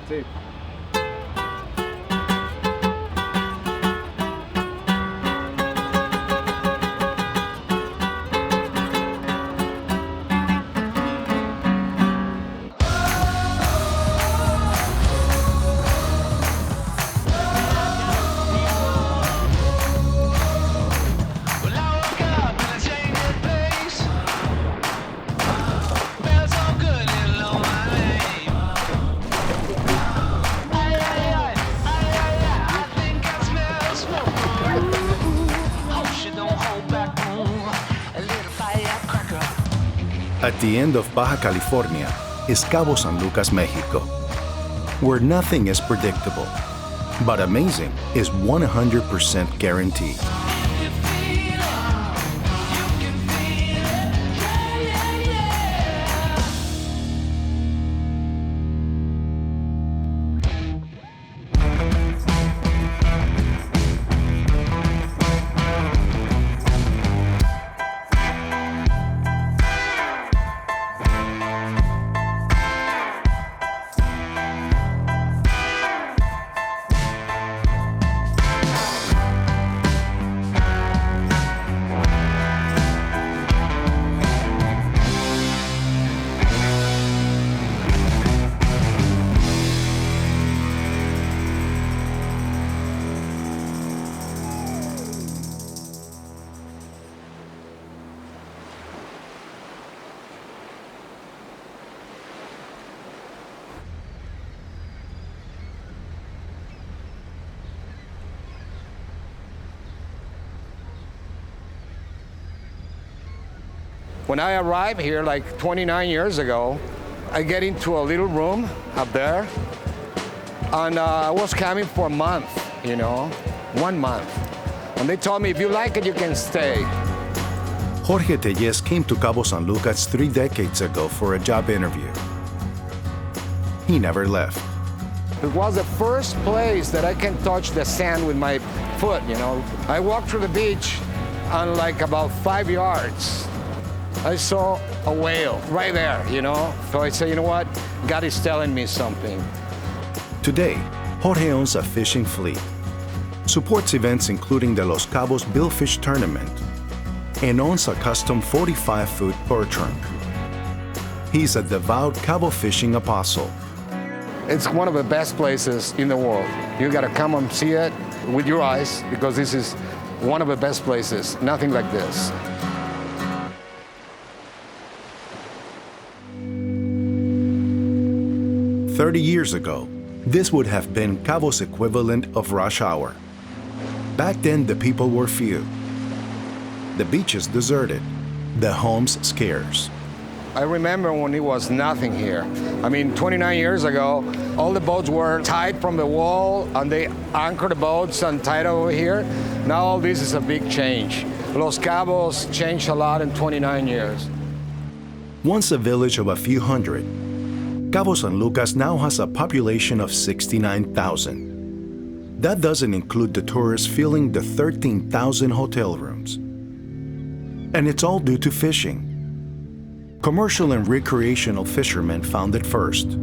Sí. At the end of Baja California is Cabo San Lucas, Mexico, where nothing is predictable, but amazing is 100% guaranteed. When I arrived here like 29 years ago, I get into a little room up there, and I was coming for a month, 1 month. And they told me, if you like it, you can stay. Jorge Tellez came to Cabo San Lucas 3 decades ago for a job interview. He never left. It was the first place that I can touch the sand with my foot, I walked through the beach, and like about 5 yards, I saw a whale right there, So I said, you know what? God is telling me something. Today, Jorge owns a fishing fleet, supports events including the Los Cabos Billfish Tournament, and owns a custom 45-foot tour trunk. He's a devout Cabo fishing apostle. It's one of the best places in the world. You gotta come and see it with your eyes, because this is one of the best places. Nothing like this. "30 years ago, this would have been Cabo's equivalent of rush hour. Back then, the people were few. The beaches deserted, the homes scarce. I remember when it was nothing here. 29 years ago, all the boats were tied from the wall, and they anchored the boats and tied over here. Now all this is a big change. Los Cabos changed a lot in 29 years. Once a village of a few hundred, Cabo San Lucas now has a population of 69,000. That doesn't include the tourists filling the 13,000 hotel rooms. And it's all due to fishing. Commercial and recreational fishermen found it first.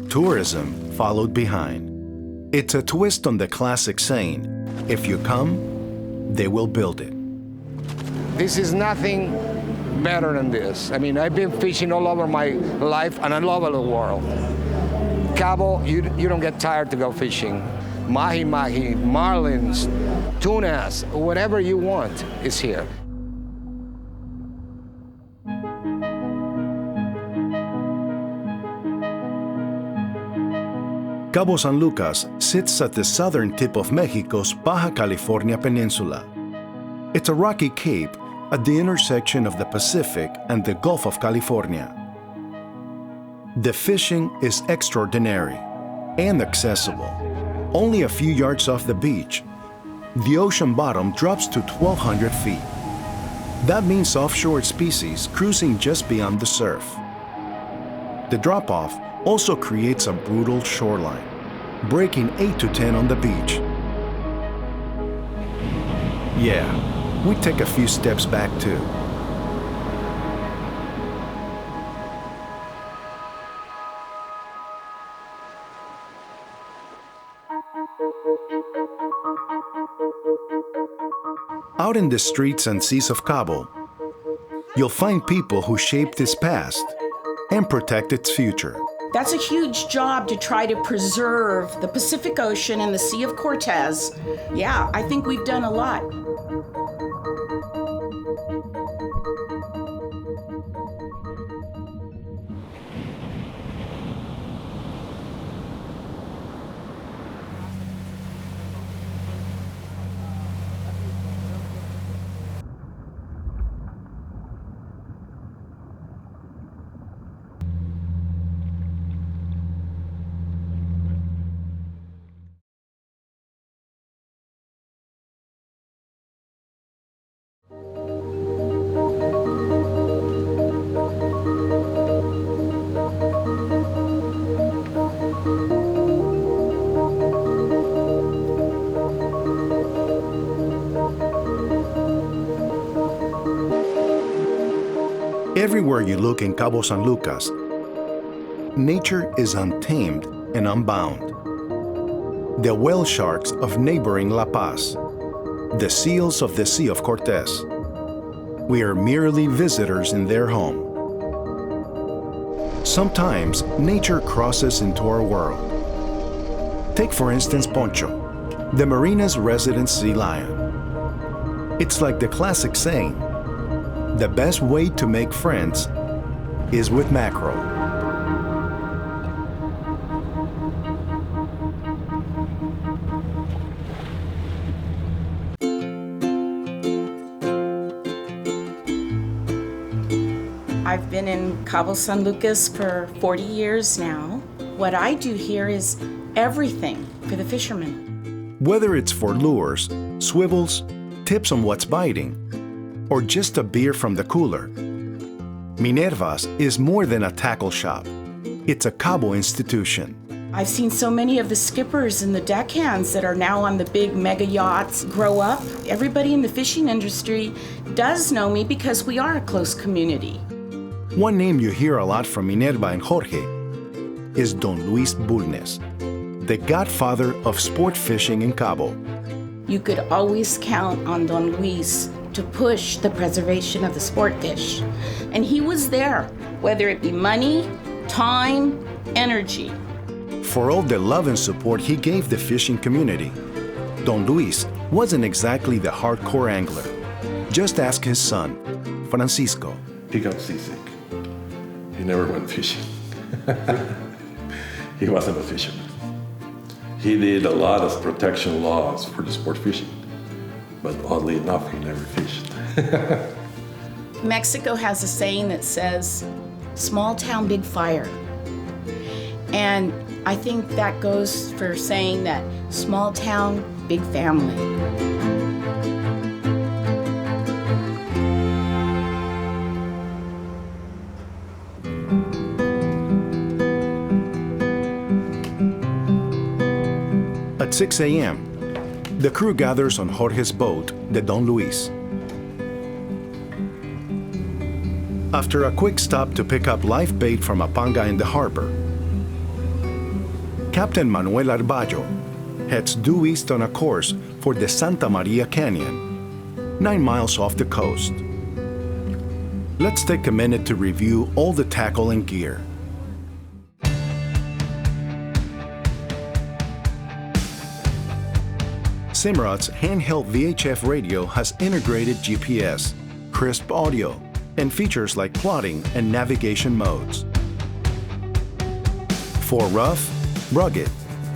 Tourism followed behind. It's a twist on the classic saying, if you come, they will build it. This is nothing better than this. I've been fishing all over my life, and I love the world. Cabo, you don't get tired to go fishing. Mahi-mahi, marlins, tunas, whatever you want is here. Cabo San Lucas sits at the southern tip of Mexico's Baja California Peninsula. It's a rocky cape at the intersection of the Pacific and the Gulf of California. The fishing is extraordinary and accessible. Only a few yards off the beach, the ocean bottom drops to 1,200 feet. That means offshore species cruising just beyond the surf. The drop-off also creates a brutal shoreline, breaking 8 to 10 on the beach. Yeah, we take a few steps back too. Out in the streets and seas of Cabo, you'll find people who shaped its past and protect its future. That's a huge job to try to preserve the Pacific Ocean and the Sea of Cortez. Yeah, I think we've done a lot. Everywhere you look in Cabo San Lucas, nature is untamed and unbound. The whale sharks of neighboring La Paz, the seals of the Sea of Cortez. We are merely visitors in their home. Sometimes nature crosses into our world. Take for instance Poncho, the marina's resident sea lion. It's like the classic saying, the best way to make friends is with mackerel. I've been in Cabo San Lucas for 40 years now. What I do here is everything for the fishermen. Whether it's for lures, swivels, tips on what's biting, or just a beer from the cooler, Minerva's is more than a tackle shop. It's a Cabo institution. I've seen so many of the skippers and the deckhands that are now on the big mega yachts grow up. Everybody in the fishing industry does know me because we are a close community. One name you hear a lot from Minerva and Jorge is Don Luis Bulnes, the godfather of sport fishing in Cabo. You could always count on Don Luis to push the preservation of the sport fish. And he was there, whether it be money, time, energy. For all the love and support he gave the fishing community, Don Luis wasn't exactly the hardcore angler. Just ask his son, Francisco. He got seasick. He never went fishing. He wasn't a fisherman. He did a lot of protection laws for the sport fishing, but oddly enough, he never fished. Mexico has a saying that says, small town, big fire. And I think that goes for saying that small town, big family. At 6 a.m., the crew gathers on Jorge's boat, the Don Luis. After a quick stop to pick up live bait from a panga in the harbor, Captain Manuel Arballo heads due east on a course for the Santa Maria Canyon, 9 miles off the coast. Let's take a minute to review all the tackle and gear. Simrad's handheld VHF radio has integrated GPS, crisp audio, and features like plotting and navigation modes. For rough, rugged,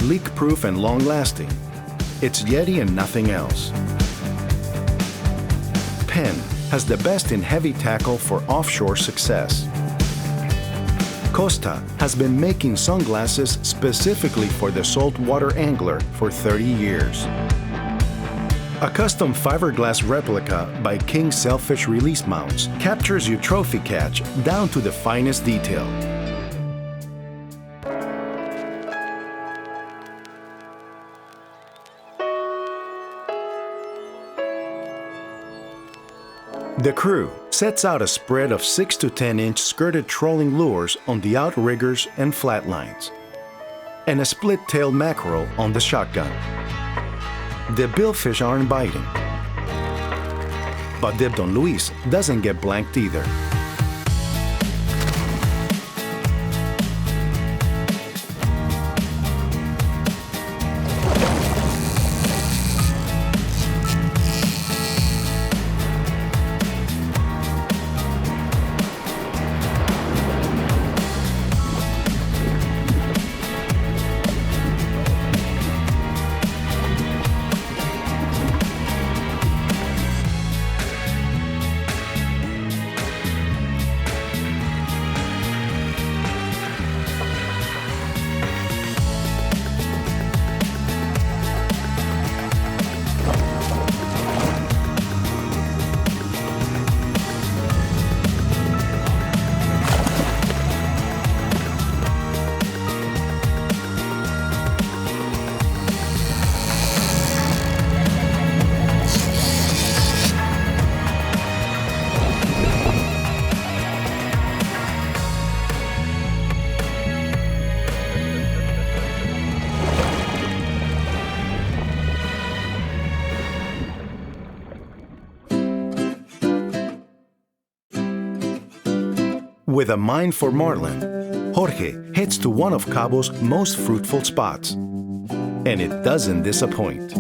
leak-proof, and long-lasting, it's Yeti and nothing else. Penn has the best in heavy tackle for offshore success. Costa has been making sunglasses specifically for the saltwater angler for 30 years. A custom fiberglass replica by King Sailfish release mounts captures your trophy catch down to the finest detail. The crew sets out a spread of 6 to 10-inch skirted trolling lures on the outriggers and flatlines, and a split-tailed mackerel on the shotgun. the billfish aren't biting. But Dip Don Luis doesn't get blanked either. With a mind for marlin, Jorge heads to one of Cabo's most fruitful spots. And it doesn't disappoint.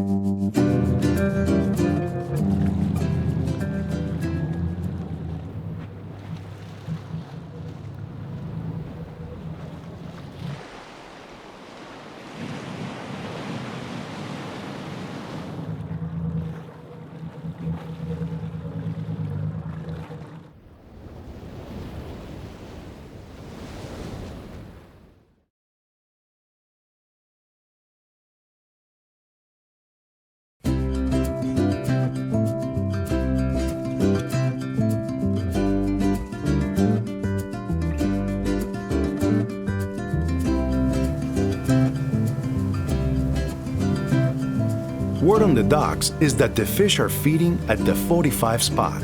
Word on the docks is that the fish are feeding at the 45 spot,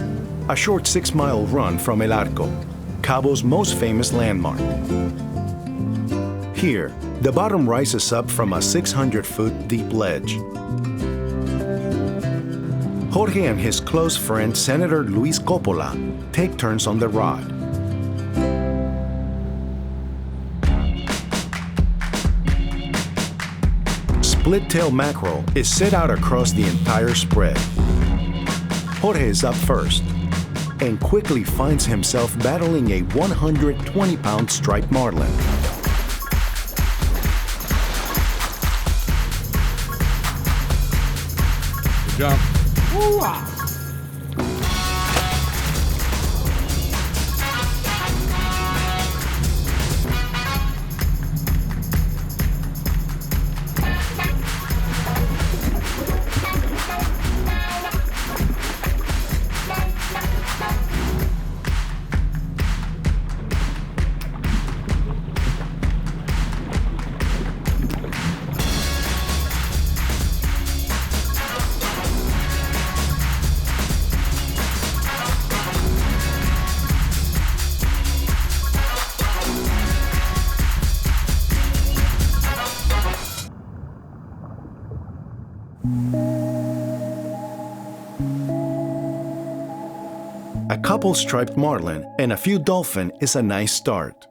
a short 6-mile run from El Arco, Cabo's most famous landmark. Here, the bottom rises up from a 600-foot deep ledge. Jorge and his close friend Senator Luis Coppola take turns on the rod. Split-tail mackerel is set out across the entire spread. Jorge is up first and quickly finds himself battling a 120-pound striped marlin. Good job. Ooh-ah. A couple striped marlin and a few dolphin is a nice start.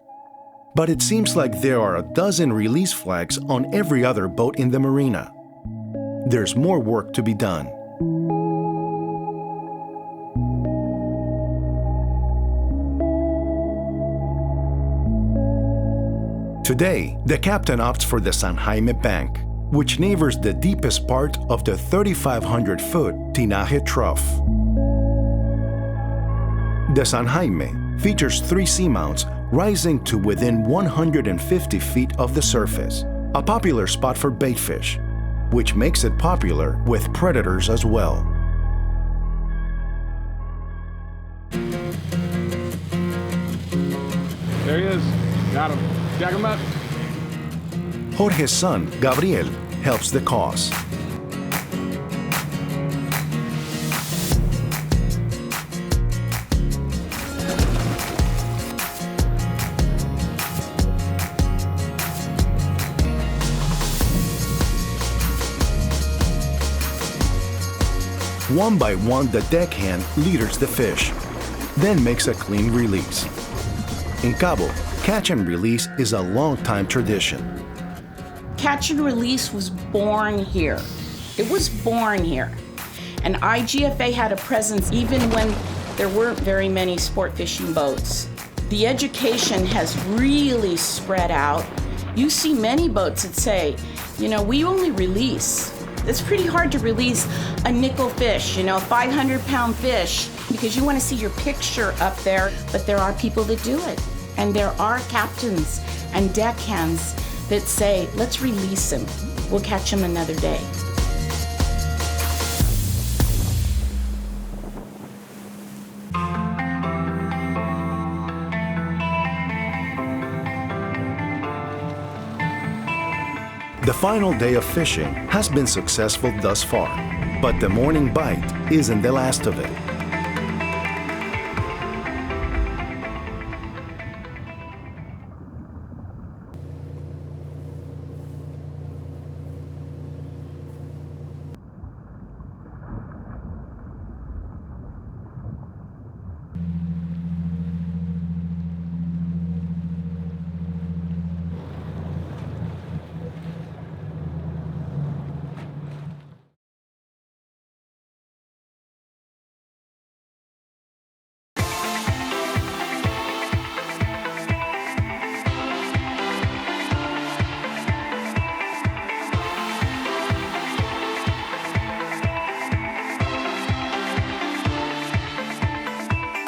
But it seems like there are a dozen release flags on every other boat in the marina. There's more work to be done. Today, the captain opts for the San Jaime Bank, which neighbors the deepest part of the 3,500-foot Tinaje Trough. The San Jaime features 3 seamounts rising to within 150 feet of the surface, a popular spot for baitfish, which makes it popular with predators as well. There he is. Got him. Jack him up. Jorge's son, Gabriel, helps the cause. One by one, the deckhand leaders the fish, then makes a clean release. In Cabo, catch and release is a long-time tradition. Catch and release was born here. It was born here. And IGFA had a presence even when there weren't very many sport fishing boats. The education has really spread out. You see many boats that say, we only release. It's pretty hard to release a nickel fish, a 500-pound fish, because you want to see your picture up there, but there are people that do it. And there are captains and deckhands that say, let's release him. We'll catch him another day. The final day of fishing has been successful thus far, but the morning bite isn't the last of it.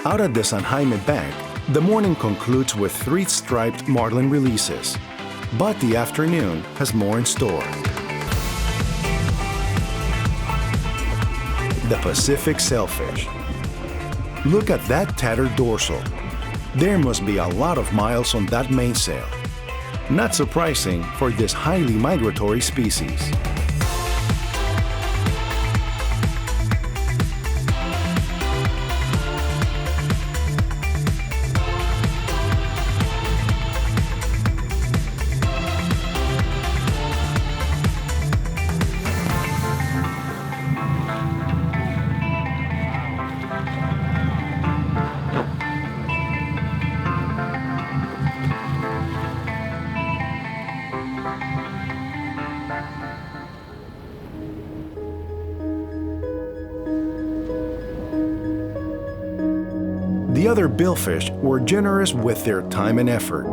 Out at the San Jaime Bank, the morning concludes with 3 striped marlin releases, but the afternoon has more in store. The Pacific sailfish. Look at that tattered dorsal. There must be a lot of miles on that mainsail. Not surprising for this highly migratory species. The other billfish were generous with their time and effort.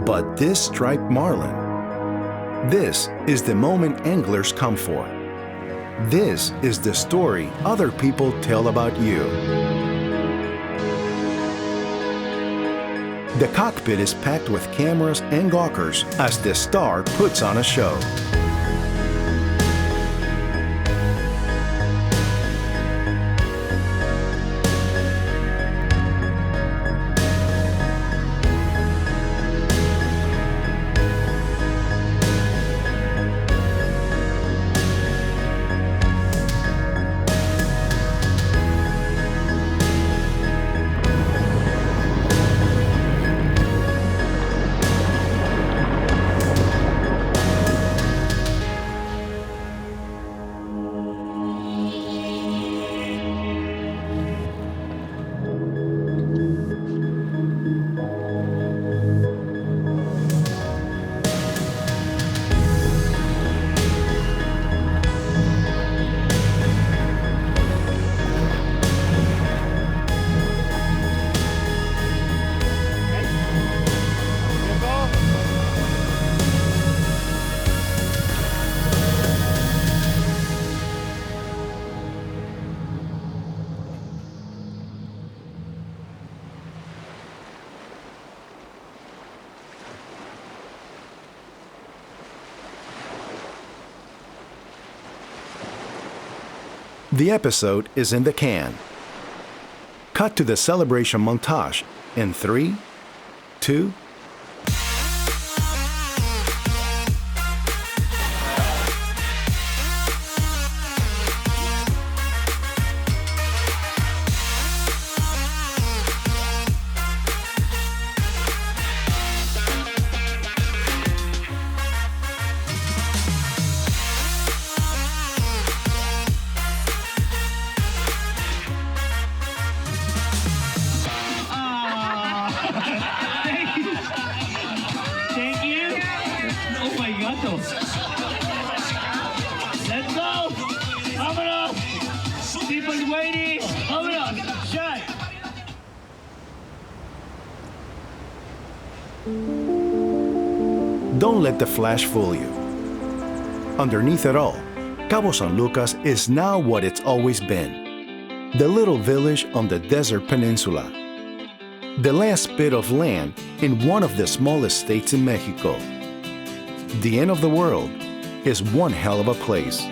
But this striped marlin, this is the moment anglers come for. This is the story other people tell about you. The cockpit is packed with cameras and gawkers as the star puts on a show. The episode is in the can. Cut to the celebration montage in 3, 2, Thank you. Thank you. Oh my God. Let's go. Vámonos. People's waiting. Vámonos. Shot. Don't let the flash fool you. Underneath it all, Cabo San Lucas is now what it's always been. The little village on the desert peninsula. The last bit of land in one of the smallest states in Mexico. The end of the world is one hell of a place.